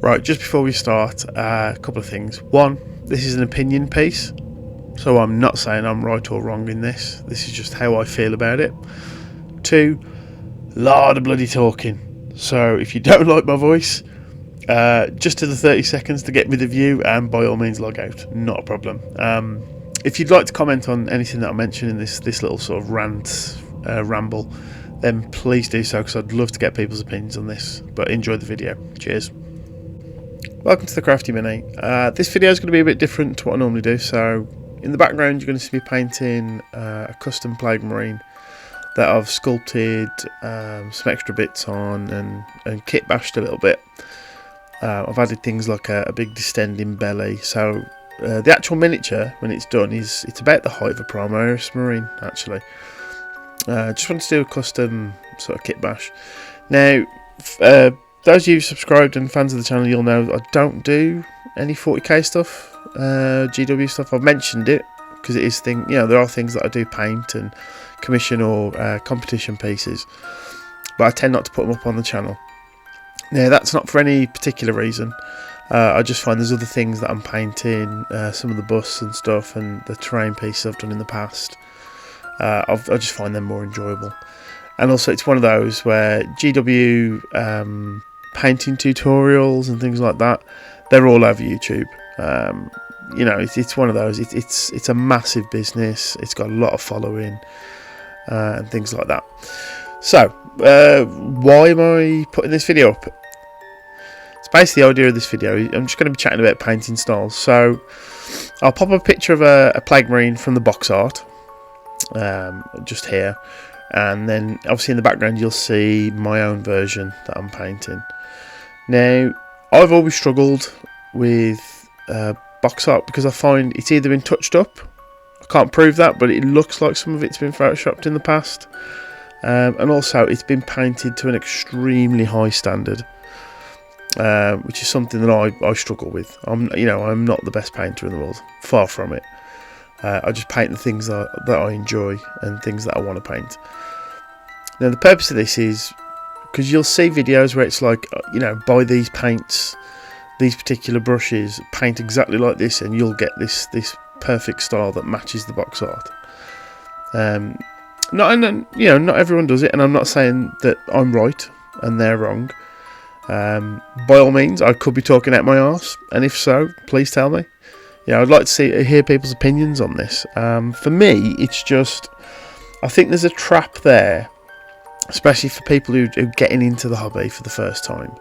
Right, just before we start, a couple of things. One, this is an opinion piece, so I'm not saying I'm right or wrong in this. This is just how I feel about it. Two, lot of bloody talking. So if you don't like my voice, just do the 30 seconds to get me the view, and by all means log out. Not a problem. If you'd like to comment on anything that I mentioned in this little sort of ramble, then please do so, because I'd love to get people's opinions on this. But enjoy the video. Cheers. Welcome to the Crafty Mini. This video is going to be a bit different to what I normally do. So in the background you're going to see me painting a custom plague marine that I've sculpted some extra bits on and kit bashed a little bit. I've added things like a big distending belly. So the actual miniature, when it's done, it's about the height of a Primaris marine actually. Just wanted to do a custom sort of kit bash. Now, those of you subscribed and fans of the channel, you'll know I don't do any 40k stuff, GW stuff. I've mentioned it because it is thing. You know, there are things that I do paint and commission or competition pieces, but I tend not to put them up on the channel. Now, that's not for any particular reason. I just find there's other things that I'm painting, some of the busts and stuff, and the terrain pieces I've done in the past. I just find them more enjoyable. And also, it's one of those where GW painting tutorials and things like that, they're all over YouTube. You know, it's one of those. It's a massive business. It's got a lot of following and things like that. So, why am I putting this video up? It's basically the idea of this video. I'm just going to be chatting about painting styles. So, I'll pop a picture of a plague marine from the box art, just here. And then obviously in the background you'll see my own version that I'm painting. Now, I've always struggled with box art because I find it's either been touched up, I can't prove that, but it looks like some of it's been photoshopped in the past, and also it's been painted to an extremely high standard, which is something that I struggle with. I'm not the best painter in the world, far from it. I just paint the things that I enjoy and things that I want to paint. Now, the purpose of this is because you'll see videos where it's like, you know, buy these paints, these particular brushes, paint exactly like this, and you'll get this perfect style that matches the box art. Not everyone does it, and I'm not saying that I'm right and they're wrong. By all means, I could be talking out my arse, and if so, please tell me. Yeah, I'd like to hear people's opinions on this. For me, it's just, I think there's a trap there, especially for people who are getting into the hobby for the first time,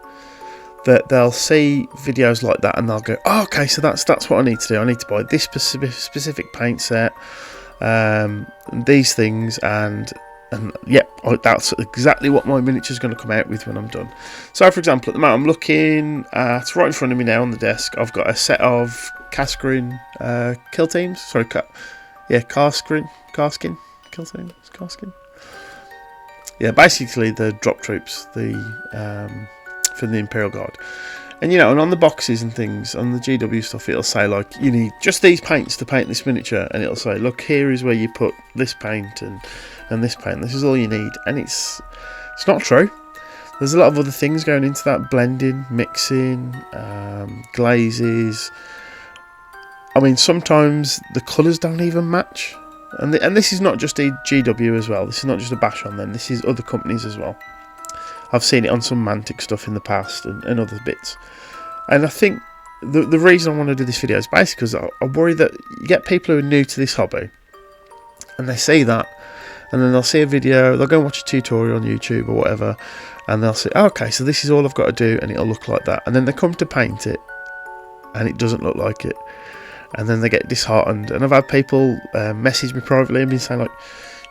that they'll see videos like that and they'll go, oh, okay, so that's what I need to do. I need to buy this specific paint set, these things, and yep, that's exactly what my miniature is going to come out with when I'm done. So, for example, at the moment I'm looking at, right in front of me now on the desk, I've got a set of Caskin kill teams. Sorry, Caskin kill teams. Caskin. Yeah, basically the drop troops, from the Imperial Guard. And you know, and on the boxes and things, on the GW stuff, it'll say like, you need just these paints to paint this miniature, and it'll say, look, here is where you put this paint and this paint. This is all you need, and it's not true. There's a lot of other things going into that: blending, mixing, glazes. I mean, sometimes the colours don't even match, and this is not just a GW as well. This is not just a bash on them. This is other companies as well. I've seen it on some Mantic stuff in the past and other bits. And I think the reason I want to do this video is basically because I worry that you get people who are new to this hobby, and they see that, and then they'll see a video, they'll go and watch a tutorial on YouTube or whatever, and they'll say, oh, okay, so this is all I've got to do, and it'll look like that. And then they come to paint it, and it doesn't look like it. And then they get disheartened. And I've had people message me privately and been saying, like,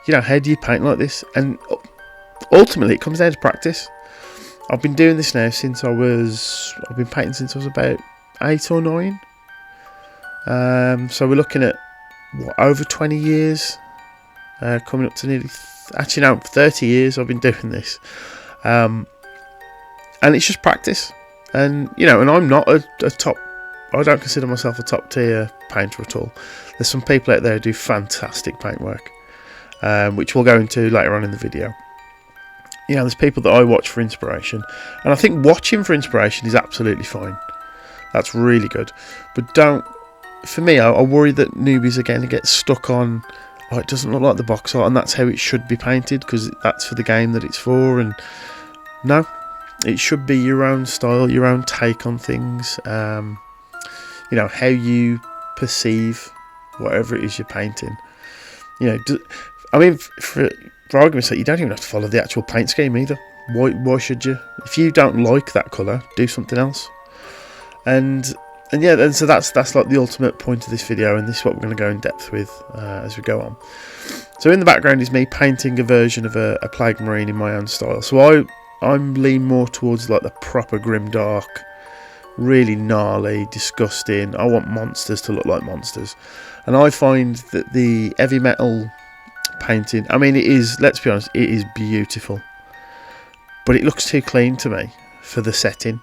you know, how do you paint like this? And ultimately, it comes down to practice. I've been doing this now since I've been painting since I was about 8 or 9. So we're looking at, what, over 20 years? Coming up to nearly, 30 years I've been doing this. And it's just practice. And, you know, and I'm not a top, I don't consider myself a top tier painter at all. There's some people out there who do fantastic paintwork, which we'll go into later on in the video. You know, there's people that I watch for inspiration, and I think watching for inspiration is absolutely fine. That's really good. But don't, for me, I worry that newbies are going to get stuck on, oh, it doesn't look like the box art, and that's how it should be painted because that's for the game that it's for. And no, it should be your own style, your own take on things. You know, how you perceive whatever it is you're painting. You know, I mean, for argument's sake, you don't even have to follow the actual paint scheme either. Why should you? If you don't like that colour, do something else. And yeah, and so that's like the ultimate point of this video, and this is what we're going to go in depth with as we go on. So in the background is me painting a version of a Plague Marine in my own style. So I'm lean more towards like the proper grimdark, really gnarly, disgusting. I want monsters to look like monsters, and I find that the heavy metal painting, I mean, it is, let's be honest, it is beautiful, but it looks too clean to me for the setting.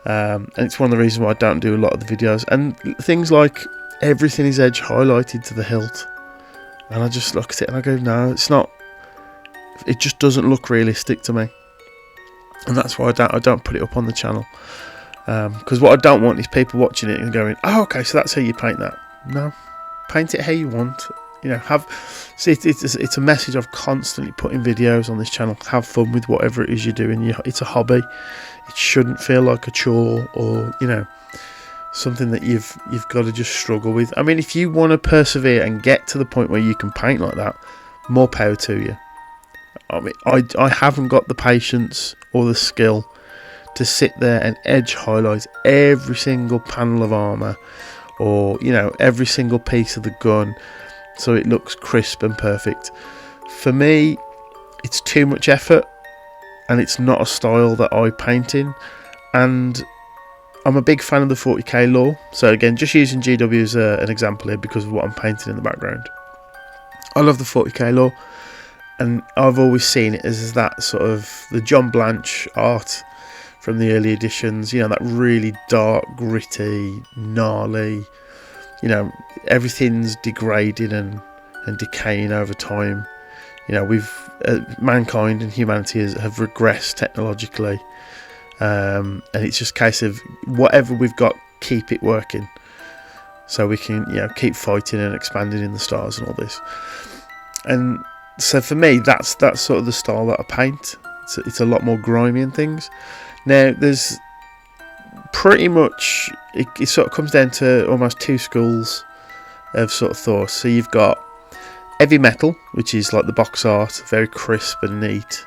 And it's one of the reasons why I don't do a lot of the videos. And things like everything is edge highlighted to the hilt, and I just look at it and I go, no, it's not. It just doesn't look realistic to me, and that's why I don't put it up on the channel. Because what I don't want is people watching it and going, oh, okay, so that's how you paint that. No, paint it how you want. You know, see, it's a message I've constantly put in videos on this channel. Have fun with whatever it is you're doing. It's a hobby. It shouldn't feel like a chore, or, you know, something that you've got to just struggle with. I mean, if you want to persevere and get to the point where you can paint like that, more power to you. I mean, I haven't got the patience or the skill to sit there and edge highlight every single panel of armor, or, you know, every single piece of the gun, so it looks crisp and perfect. For me, it's too much effort, and it's not a style that I paint in. And I'm a big fan of the 40k law. So again, just using GW as an example here because of what I'm painting in the background. I love the 40k law, and I've always seen it as that sort of the John Blanche art from the early editions. You know, that really dark, gritty, gnarly. You know, everything's degrading and decaying over time. You know, mankind and humanity have regressed technologically, and it's just a case of whatever we've got, keep it working, so we can, you know, keep fighting and expanding in the stars and all this. And so for me, that's sort of the style that I paint. It's a lot more grimy and things. Now, there's pretty much, it sort of comes down to almost two schools of sort of thought. So you've got heavy metal, which is like the box art, very crisp and neat,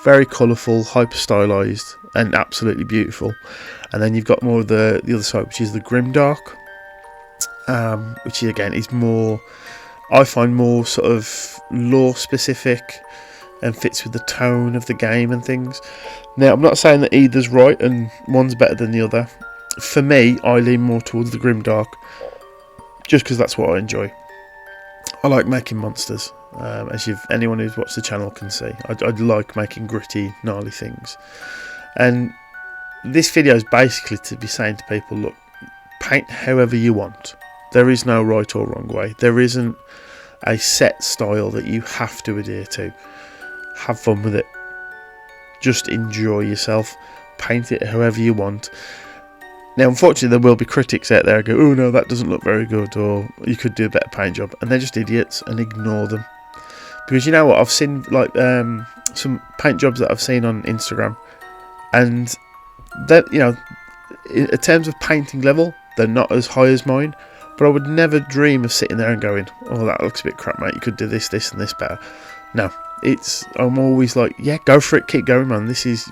very colourful, hyper stylised, and absolutely beautiful. And then you've got more of the other side, which is the grimdark, which again is more, I find, more sort of lore specific and fits with the tone of the game and things. Now, I'm not saying that either's right and one's better than the other. For me, I lean more towards the grimdark, just because that's what I enjoy. I like making monsters, as anyone who's watched the channel can see. I like making gritty, gnarly things. And this video is basically to be saying to people, look, paint however you want. There is no right or wrong way. There isn't a set style that you have to adhere to. Have fun with it. Just enjoy yourself. Paint it however you want. Now, unfortunately, there will be critics out there who go, oh no, that doesn't look very good, or you could do a better paint job, and they're just idiots, and ignore them. Because you know what, I've seen like some paint jobs that I've seen on Instagram, and that, you know, in terms of painting level, they're not as high as mine, but I would never dream of sitting there and going, oh, that looks a bit crap, mate, you could do this and this better. No, I'm always like, yeah, go for it, keep going, man.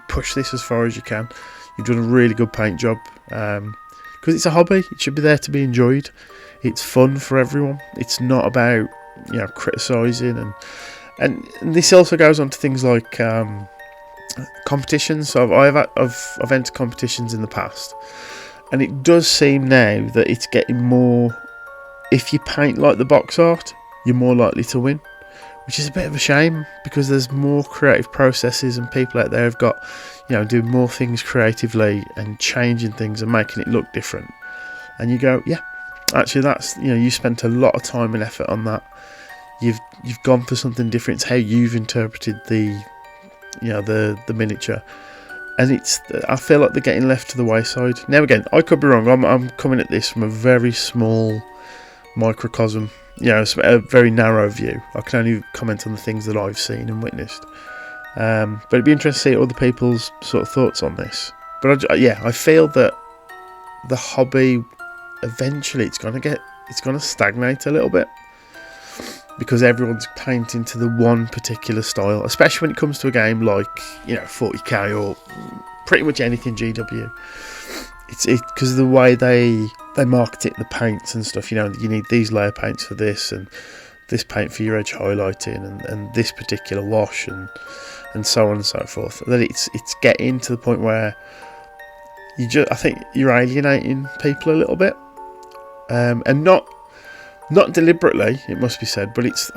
Push this as far as you can. You've done a really good paint job, because it's a hobby. It should be there to be enjoyed. It's fun for everyone. It's not about, you know, criticising, and this also goes on to things like competitions. So I've entered competitions in the past, and it does seem now that it's getting more. If you paint like the box art, you're more likely to win, which is a bit of a shame, because there's more creative processes and people out there have got, you know, doing more things creatively and changing things and making it look different. And you go, yeah, actually that's, you know, you spent a lot of time and effort on that. You've gone for something different. It's how you've interpreted the you know, the miniature, and I feel like they're getting left to the wayside. Now again, I could be wrong. I'm coming at this from a very small microcosm, you know, a very narrow view. I can only comment on the things that I've seen and witnessed. But it'd be interesting to see other people's sort of thoughts on this. But I feel that the hobby eventually it's going to stagnate a little bit, because everyone's painting to the one particular style, especially when it comes to a game like, you know, 40k or pretty much anything GW. It's because of the way they market it, the paints and stuff. You know, you need these layer paints for this, and this paint for your edge highlighting, and this particular wash, and so on and so forth. That it's getting to the point where I think you're alienating people a little bit, and not deliberately, it must be said, but it's,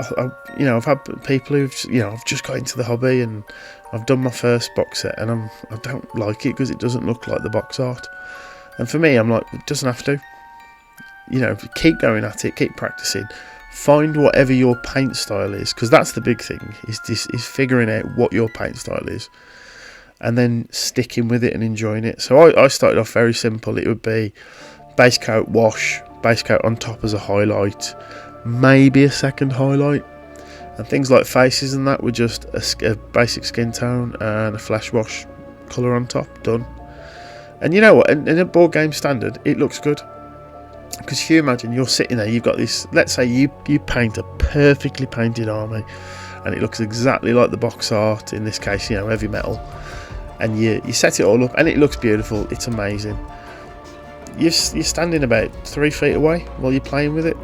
you know, I've had people who've, you know, I've just got into the hobby and I've done my first box set, and I don't like it because it doesn't look like the box art. And for me, I'm like, it doesn't have to. You know, keep going at it, keep practicing, find whatever your paint style is, because that's the big thing, is figuring out what your paint style is, and then sticking with it and enjoying it. So I started off very simple. It would be base coat, wash, base coat on top as a highlight, maybe a second highlight, and things like faces and that were just a basic skin tone and a flash wash colour on top, done. And you know what, in a board game standard, it looks good. Because if you imagine you're sitting there, you've got this, let's say you paint a perfectly painted army, and it looks exactly like the box art, in this case, you know, heavy metal, and you set it all up and it looks beautiful, it's amazing. You're standing about 3 feet away while you're playing with it.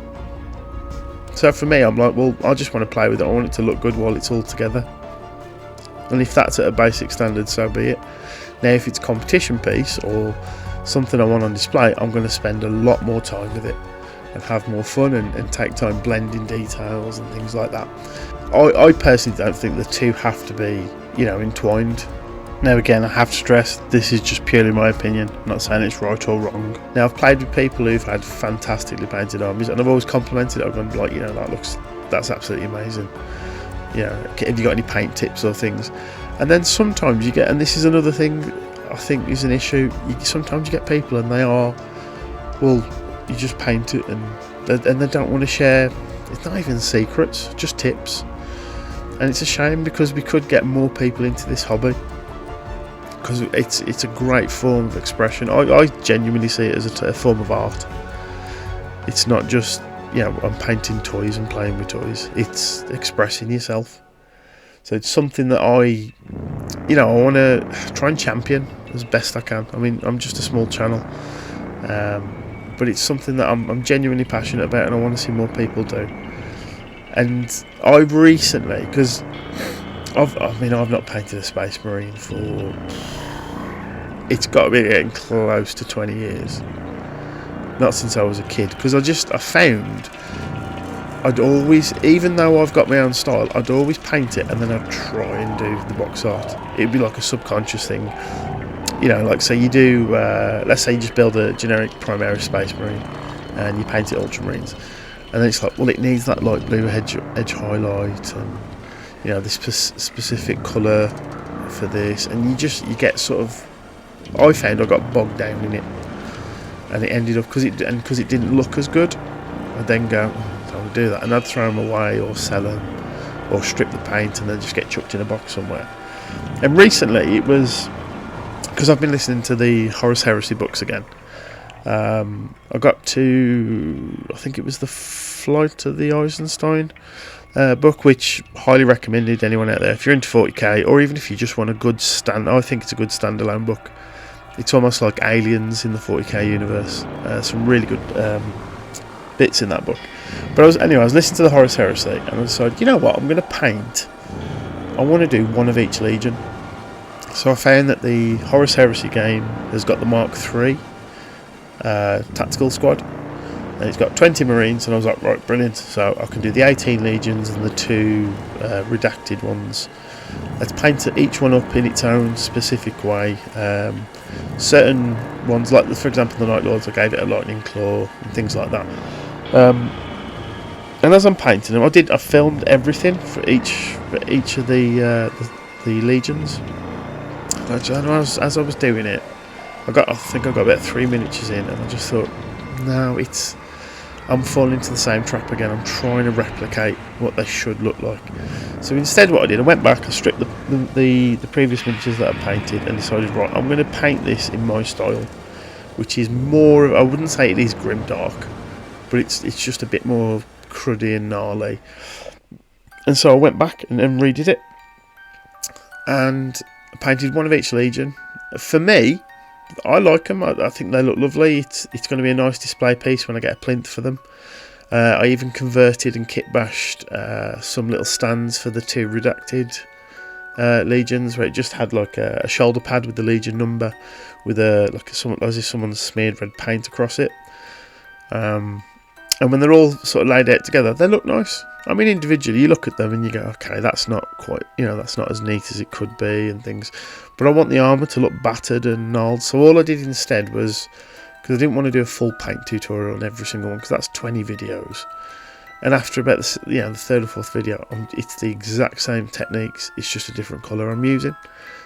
So for me, I'm like, well, I just want to play with it, I want it to look good while it's all together. And if that's at a basic standard, so be it. Now if it's a competition piece or something I want on display, I'm going to spend a lot more time with it and have more fun and take time blending details and things like that. I personally don't think the two have to be, you know, entwined. Now again, I have to stress, this is just purely my opinion. I'm not saying it's right or wrong. Now I've played with people who've had fantastically painted armies, and I've always complimented it. I've gone like, you know, that's absolutely amazing. You know, have you got any paint tips or things? And then sometimes you get, and this is another thing I think is an issue, sometimes you get people and they are, well, you just paint it and they don't want to share. It's not even secrets, just tips. And it's a shame, because we could get more people into this hobby, because it's a great form of expression. I genuinely see it as a form of art. It's not just, you know, I'm painting toys and playing with toys. It's expressing yourself. So it's something that I want to try and champion as best I can. I mean, I'm just a small channel, but it's something that I'm genuinely passionate about, and I want to see more people do. And I've recently, because I've not painted a Space Marine for, it's got to be getting close to 20 years. Not since I was a kid, because I found I'd always, even though I've got my own style, I'd always paint it and then I'd try and do the box art. It'd be like a subconscious thing. You know, like say you do, let's say you just build a generic Primaris Space Marine and you paint it Ultramarines. And then it's like, well, it needs that light blue edge highlight and, you know, this specific colour for this. And you get sort of, I found I got bogged down in it. And it ended up, because it didn't look as good, I'd then go, I would do that, and I'd throw them away or sell them or strip the paint and then just get chucked in a box somewhere. And recently it was because I've been listening to the Horus Heresy books again. I got to, I think it was the Flight of the Eisenstein book, which highly recommended anyone out there if you're into 40k, or even if you just want a good I think it's a good standalone book. It's almost like Aliens in the 40k universe. Some really good bits in that book. But I was listening to the Horus Heresy and I decided, you know what, I'm going to paint. I want to do one of each legion. So I found that the Horus Heresy game has got the Mark III tactical squad, and it's got 20 Marines, and I was like, right, brilliant. So I can do the 18 legions and the 2 redacted ones. Let's paint each one up in its own specific way. Certain ones, like for example the Night Lords, I gave it a lightning claw and things like that. And as I'm painting them, I filmed everything for each of the the legions. As I was doing it, I think I got about 3 miniatures in, and I just thought, no, I'm falling into the same trap again. I'm trying to replicate what they should look like. So instead, what I did, I went back, I stripped the previous miniatures that I painted, and decided, right, I'm going to paint this in my style, which is more, I wouldn't say it is grimdark, but it's just a bit more cruddy and gnarly. And so I went back and redid it, and I painted one of each legion. For me, I like them. I think they look lovely. It's going to be a nice display piece when I get a plinth for them. I even converted and kit bashed some little stands for the 2 redacted legions, where it just had like a shoulder pad with the legion number, with as if someone's smeared red paint across it. And when they're all sort of laid out together, they look nice. I mean, individually, you look at them and you go, okay, that's not quite, that's not as neat as it could be and things. But I want the armour to look battered and gnarled. So all I did instead was, because I didn't want to do a full paint tutorial on every single one, because that's 20 videos. And after about the 3rd or 4th video, it's the exact same techniques. It's just a different colour I'm using.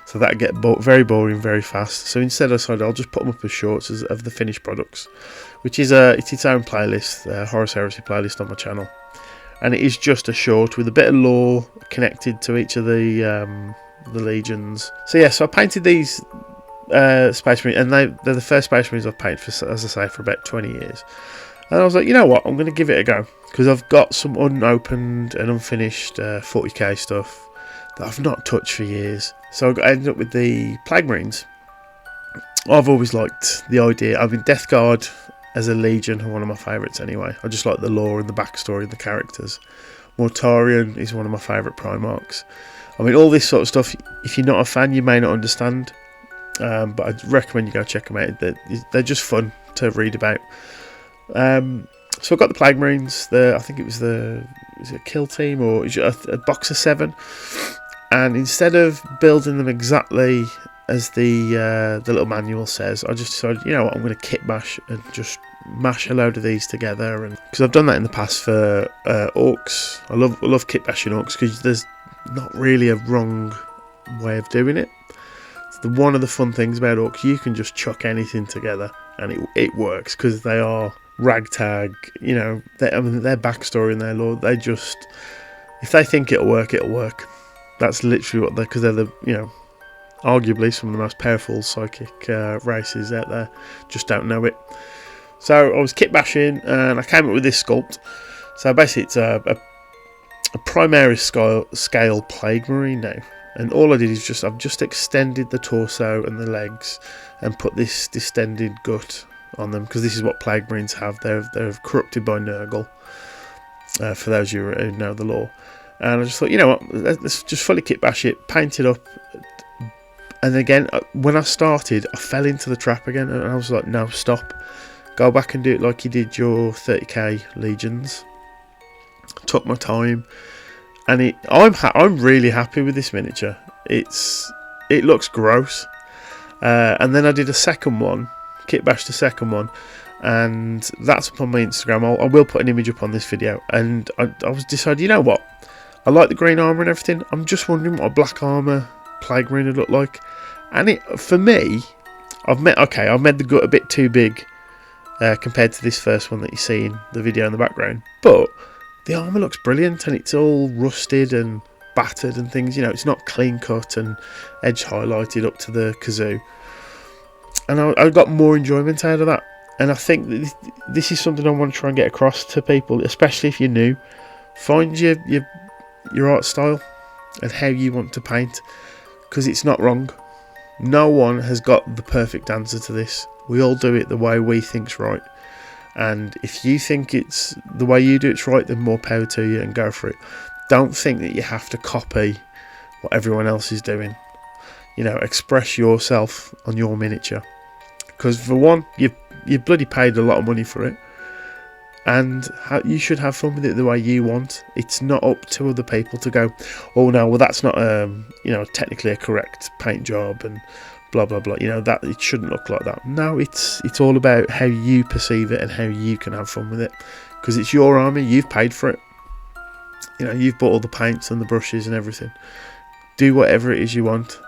So that'd get very boring very fast. So instead I decided I'll just put them up as shorts of the finished products, which is it's its own playlist, Horus Heresy playlist on my channel. And it is just a short with a bit of lore connected to each of the legions. So yeah, so I painted these Space Marines, and they're the first Space Marines I've painted for, as I say, for about 20 years. And I was like, you know what, I'm going to give it a go, because I've got some unopened and unfinished 40k stuff that I've not touched for years. So I ended up with the Plague Marines. I've always liked the idea. I mean, Death Guard as a legion are one of my favourites anyway. I just like the lore and the backstory and the characters. Mortarion is one of my favourite Primarchs. I mean, all this sort of stuff, if you're not a fan, you may not understand. But I'd recommend you go check them out. They're just fun to read about. So I got the Plague Marines. I think it was a kill team, or a box of 7. And instead of building them exactly as the little manual says, I just decided, you know what, I'm going to kit bash and just mash a load of these together. And because I've done that in the past for orcs, I love kit bashing orcs, because there's not really a wrong way of doing it. It's one of the fun things about orcs. You can just chuck anything together and it works, because they are ragtag. Their backstory and their lore, they just, if they think it'll work, it'll work. That's literally what because they're arguably some of the most powerful psychic races out there, just don't know it. So I was kit bashing and I came up with this sculpt. So basically it's a Primaris scale Plague Marine now, and all I did is I've just extended the torso and the legs and put this distended gut on them, because this is what Plague Marines have. They're corrupted by Nurgle, for those of you who know the lore. And I just thought, you know what, let's just fully kit bash it, paint it up. And again, when I started, I fell into the trap again, and I was like, no, stop. Go back and do it like you did your 30k legions. Took my time, and I'm really happy with this miniature. It looks gross. And then I did a second one, kit bashed the second one, and that's up on my Instagram. I will put an image up on this video. And I was decided, you know what, I like the green armour and everything. I'm just wondering what a black armour Plague Marine would look like. And for me, I've made the gut a bit too big compared to this first one that you see in the video in the background. But the armour looks brilliant, and it's all rusted and battered and things. It's not clean cut and edge highlighted up to the kazoo. And I got more enjoyment out of that. And I think that this is something I want to try and get across to people, especially if you're new. Find your art style and how you want to paint, because it's not wrong. No one has got the perfect answer to this. We all do it the way we think's right, and if you think it's the way you do it's right, then more power to you, and go for it. Don't think that you have to copy what everyone else is doing. Express yourself on your miniature, because for one, you bloody paid a lot of money for it, and you should have fun with it the way you want. It's not up to other people to go, oh no, well that's not technically a correct paint job and blah blah blah. That it shouldn't look like that. No, it's all about how you perceive it and how you can have fun with it, because it's your army. You've paid for it. You've bought all the paints and the brushes and everything. do whatever it is you want,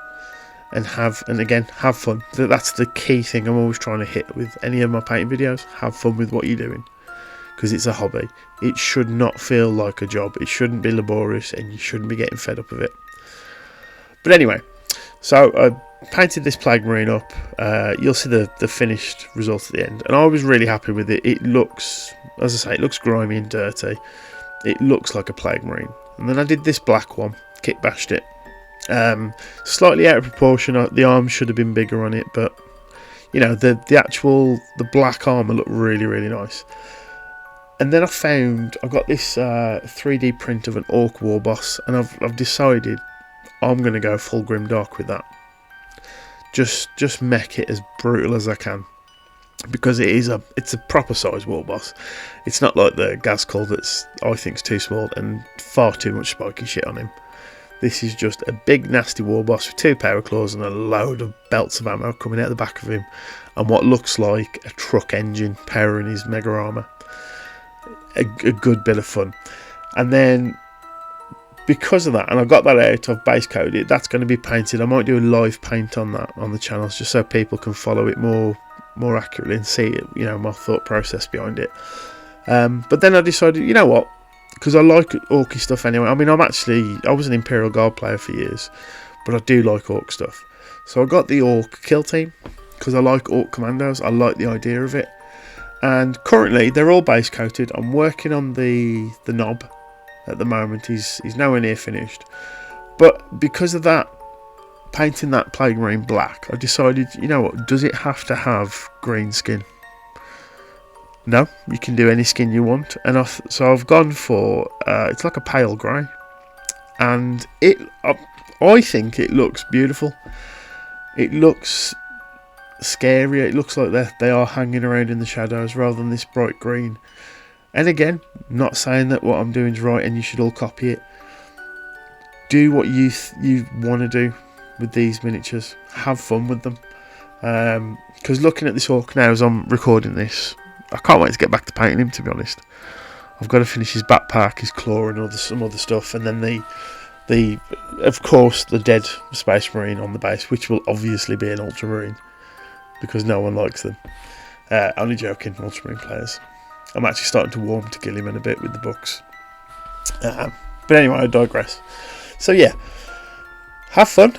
and again, have fun. That's the key thing I'm always trying to hit with any of my painting videos. Have fun with what you're doing, because it's a hobby. It should not feel like a job. It shouldn't be laborious, and you shouldn't be getting fed up of it. But anyway, so I painted this plague marine up. You'll see the finished result at the end, and I was really happy with it. It looks, as I say, it looks grimy and dirty. It looks like a plague marine. And then I did this black one, kit bashed it. Slightly out of proportion. The arms should have been bigger on it, but you know, the black armor looked really, really nice. And then I got this 3D print of an orc war boss, and I've decided I'm going to go full grimdark with that. Just make it as brutal as I can, because it's a proper size war boss. It's not like the Gazkul that's I think's too small and far too much spiky shit on him. This is just a big nasty war boss with 2 power claws and a load of belts of ammo coming out the back of him, and what looks like a truck engine powering his mega armor. A good bit of fun. And then because of that, and I got that out, I've base coated it. That's going to be painted. I might do a live paint on that on the channels, just so people can follow it more accurately and see it, you know, my thought process behind it. But then I decided, you know what, because I like orky stuff anyway. I mean, I was an Imperial Guard player for years, but I do like orc stuff. So I got the orc kill team because I like orc commandos. I like the idea of it. And currently they're all base coated. I'm working on the knob at the moment. He's nowhere near finished, but because of that, painting that plague marine black, I decided, you know what, does it have to have green skin? No, you can do any skin you want. And so I've gone for it's like a pale grey, and I think it looks beautiful. It looks scary. It looks like they are hanging around in the shadows rather than this bright green. And again, not saying that what I'm doing is right and you should all copy it. Do what you want to do with these miniatures. Have fun with them. Because looking at this orc now as I'm recording this, I can't wait to get back to painting him, to be honest. I've got to finish his backpack, his claw and some other stuff, and then of course the dead space marine on the base, which will obviously be an ultramarine because no one likes them. Only joking, ultramarine players. I'm actually starting to warm to Gilliman a bit with the books. But anyway, I digress. So yeah, have fun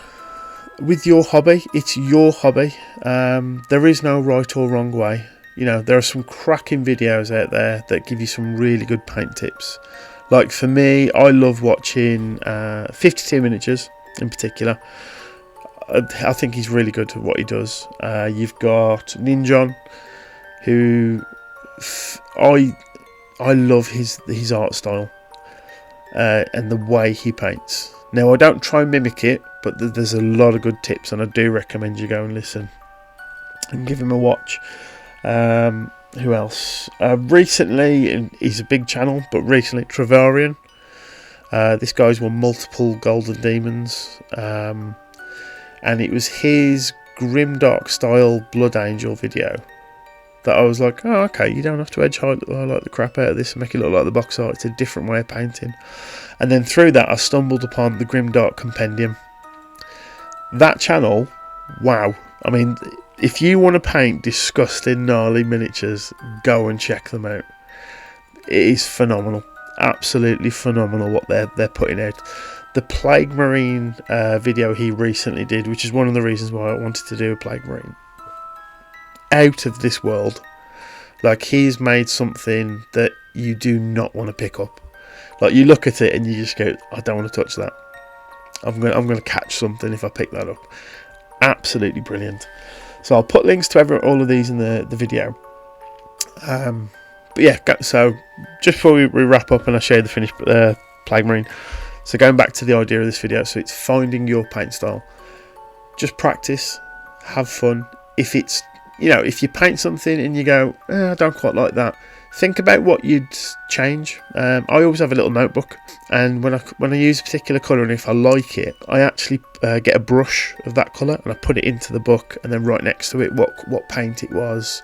with your hobby. It's your hobby. There is no right or wrong way. You know, there are some cracking videos out there that give you some really good paint tips. Like for me, I love watching 52 Miniatures in particular. I think he's really good at what he does. You've got Ninjon, who I love his art style and the way he paints. Now I don't try and mimic it, but there's a lot of good tips, and I do recommend you go and listen and give him a watch. Who else? Recently, he's a big channel, but recently Travarian. This guy's won multiple Golden Demons, and it was his grimdark style Blood Angel video that I was like, oh, okay, you don't have to edge highlight the crap out of this and make it look like the box art. It's a different way of painting. And then through that, I stumbled upon the Grimdark Compendium. That channel, wow. I mean, if you want to paint disgusting, gnarly miniatures, go and check them out. It is phenomenal. Absolutely phenomenal what they're putting out. The Plague Marine video he recently did, which is one of the reasons why I wanted to do a Plague Marine. Out of this world. Like, he's made something that you do not want to pick up. Like, you look at it and you just go, I don't want to touch that. I'm going to catch something if I pick that up. Absolutely brilliant. So I'll put links to all of these in the video. But yeah, so just before we wrap up and I show you the finished Plague Marine. So going back to the idea of this video, so it's finding your paint style. Just practice, have fun. If it's, you know, if you paint something and you go, I don't quite like that, think about what you'd change. I always have a little notebook, and when I use a particular colour and if I like it, I actually get a brush of that colour and I put it into the book, and then right next to it what paint it was,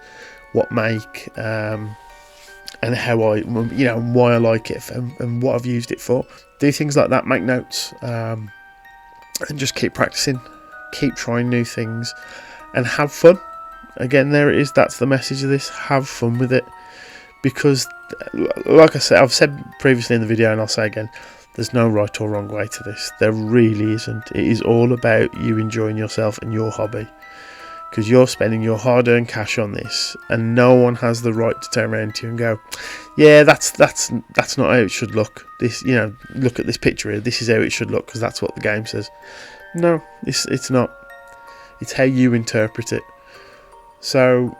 what make, and how I, you know, why I like it and what I've used it for. Do things like that, make notes. and just keep practicing, keep trying new things, and have fun. Again, there it is. That's the message of this. Have fun with it, because like I said, I've said previously in the video, and I'll say again, there's no right or wrong way to this. There really isn't. It is all about you enjoying yourself and your hobby, because you're spending your hard-earned cash on this, and no one has the right to turn around to you and go, yeah, that's not how it should look. This, you know, look at this picture here, this is how it should look because that's what the game says. No, it's not. It's how you interpret it. So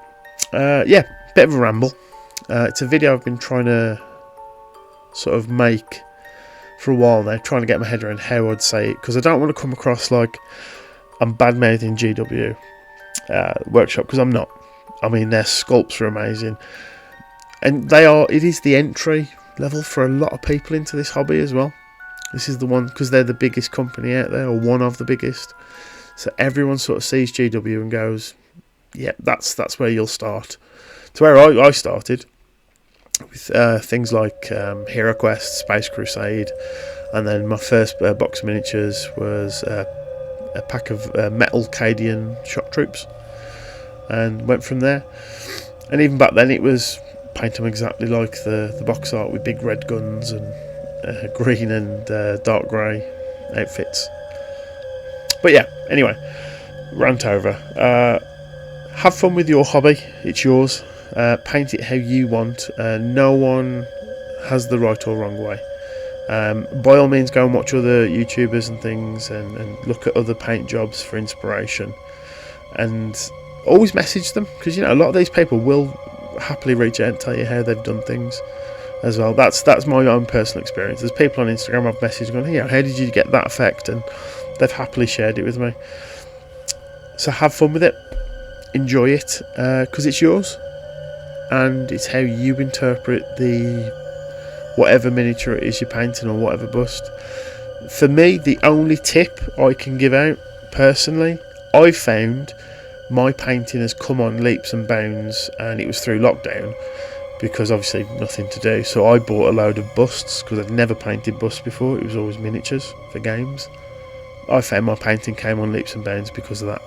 yeah, bit of a ramble. It's a video I've been trying to sort of make for a while now, trying to get my head around how I'd say it, because I don't want to come across like I'm bad-mouthing GW Workshop, because I'm not. I mean, their sculpts are amazing, and it is the entry level for a lot of people into this hobby as well. This is the one, because they're the biggest company out there, or one of the biggest, so everyone sort of sees GW and goes, yeah, that's where you'll start. It's where I started with things like Hero Quest, Space Crusade, and then my first box of miniatures was a pack of metal Cadian shock troops, and went from there. And even back then it was paint them exactly like the box art, with big red guns and green and dark grey outfits. But yeah, anyway, rant over. Have fun with your hobby, it's yours. Paint it how you want. No one has the right or wrong way. By all means, go and watch other YouTubers and things, and look at other paint jobs for inspiration, and always message them, because you know a lot of these people will happily reach out and tell you how they've done things as well. That's my own personal experience. There's people on Instagram I've messaged going, hey, how did you get that effect, and they've happily shared it with me. So have fun with it, enjoy it, because it's yours, and it's how you interpret the whatever miniature it is you're painting, or whatever bust. For me, the only tip I can give out personally, I've found my painting has come on leaps and bounds, and it was through lockdown, because obviously nothing to do, so I bought a load of busts, because I'd never painted busts before. It was always miniatures for games. I found my painting came on leaps and bounds because of that,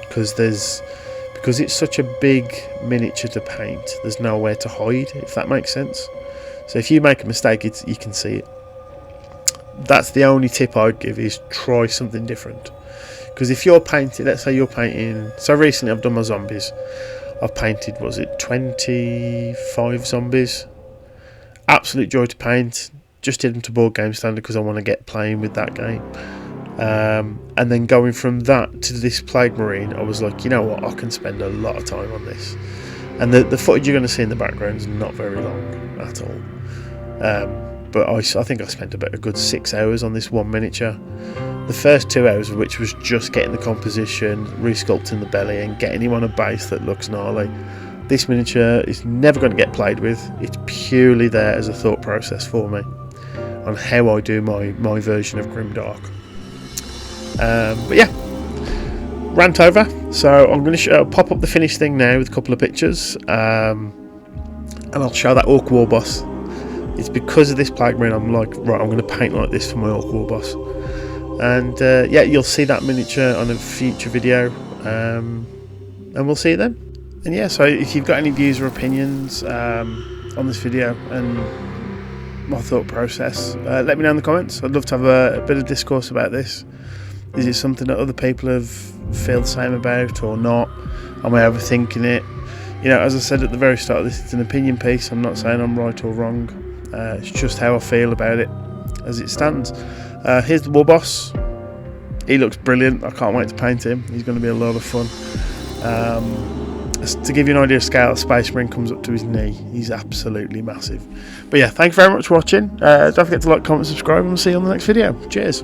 because it's such a big miniature to paint, there's nowhere to hide, if that makes sense. So if you make a mistake, you can see it. That's the only tip I'd give, is try something different. Because if you're painting, let's say you're painting, so recently I've done my zombies. I've painted, was it 25 zombies? Absolute joy to paint. Just did them to board game standard because I want to get playing with that game. And then going from that to this Plague Marine, I was like, you know what, I can spend a lot of time on this. And the footage you're going to see in the background is not very long at all. But I think I spent about a good 6 hours on this one miniature. The first 2 hours of which was just getting the composition, resculpting the belly, and getting him on a base that looks gnarly. This miniature is never going to get played with. It's purely there as a thought process for me on how I do my version of Grimdark. But yeah, rant over. So I'm going to pop up the finished thing now with a couple of pictures, and I'll show that Orc War boss. It's because of this Plague Marine I'm like, right, I'm going to paint like this for my Orc War boss. And yeah, you'll see that miniature on a future video, and we'll see you then. And yeah, so if you've got any views or opinions on this video and my thought process, let me know in the comments. I'd love to have a bit of discourse about this. Is it something that other people have feel the same about or not? Am I overthinking it? You know, as I said at the very start of this, it's an opinion piece. I'm not saying I'm right or wrong. It's just how I feel about it as it stands. Here's the war boss. He looks brilliant. I can't wait to paint him. He's going to be a lot of fun. To give you an idea of scale, Space Marine comes up to his knee. He's absolutely massive. But yeah, thank you very much for watching. Don't forget to like, comment, subscribe, and we'll see you on the next video. Cheers.